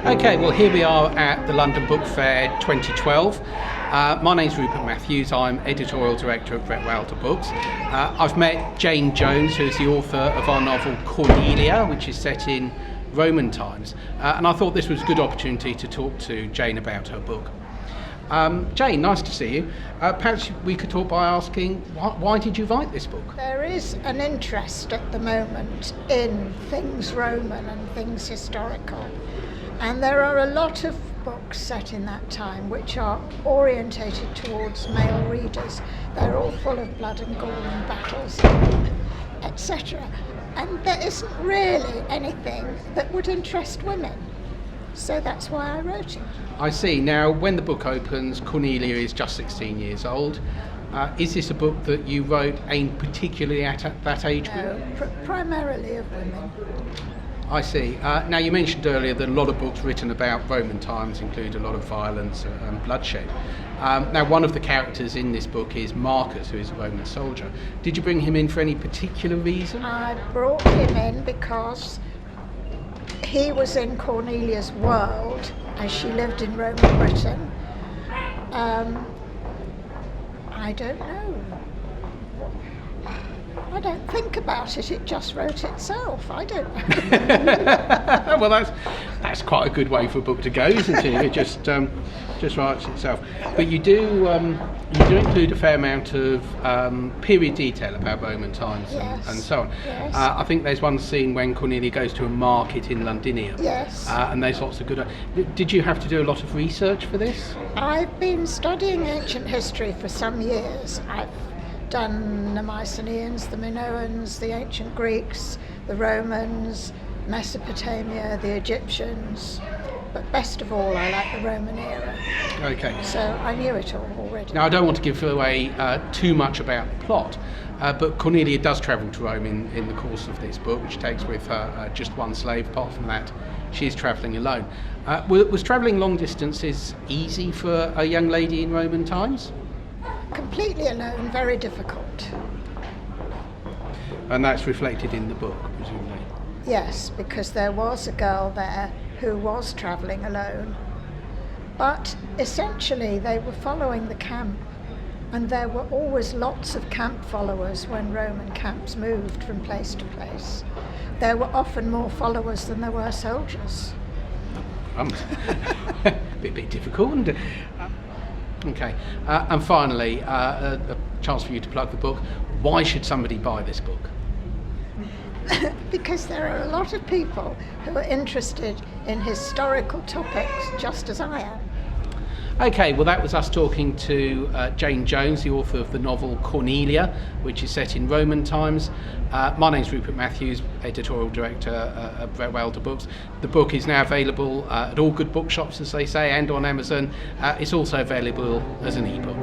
Okay, well here we are at the London Book Fair 2012. My name's Rupert Matthews, I'm editorial director at Bretwalda Books. I've met Jane Jones, who's the author of our novel Cornelia, which is set in Roman times, and I thought this was a good opportunity to talk to Jane about her book. Jane, nice to see you. Perhaps we could talk by asking, why did you write this book? There is an interest at the moment in things Roman and things historical, and there are a lot of books set in that time which are orientated towards male readers. They're all full of blood and gore and battles, etc. And there isn't really anything that would interest women. So that's why I wrote it. I see. Now, when the book opens, Cornelia is just 16 years old. Is this a book that you wrote aimed particularly at that age group? No, primarily of women. I see. Now, you mentioned earlier that a lot of books written about Roman times include a lot of violence and bloodshed. Now, one of the characters in this book is Marcus, who is a Roman soldier. Did you bring him in for any particular reason? I brought him in because he was in Cornelia's world as she lived in Roman Britain. I don't know. I don't think about it, it just wrote itself. I don't know. Well, that's quite a good way for a book to go, isn't it? It just writes itself. But you do include a fair amount of period detail about Roman times. Yes. and so on. Yes. I think there's one scene when Cornelia goes to a market in Londinium. Yes. And there's lots of good. Did you have to do a lot of research for this? I've been studying ancient history for some years. I've done the Mycenaeans, the Minoans, the ancient Greeks, the Romans, Mesopotamia, the Egyptians, but best of all I like the Roman era. Okay. So I knew it all already. Now, I don't want to give away too much about the plot, but Cornelia does travel to Rome in the course of this book, which takes with her just one slave. Apart from that, she is travelling alone. Was travelling long distances easy for a young lady in Roman times? Completely alone, very difficult. And that's reflected in the book, presumably? Yes, because there was a girl there who was travelling alone. But essentially they were following the camp, and there were always lots of camp followers when Roman camps moved from place to place. There were often more followers than there were soldiers. Bit difficult, isn't it? Okay, and finally, a chance for you to plug the book. Why should somebody buy this book? Because there are a lot of people who are interested in historical topics just as I am. Okay, well that was us talking to Jane Jones, the author of the novel Cornelia, which is set in Roman times. My name's Rupert Matthews, editorial director at Bretwalda Books. The book is now available at all good bookshops, as they say, and on Amazon. It's also available as an ebook.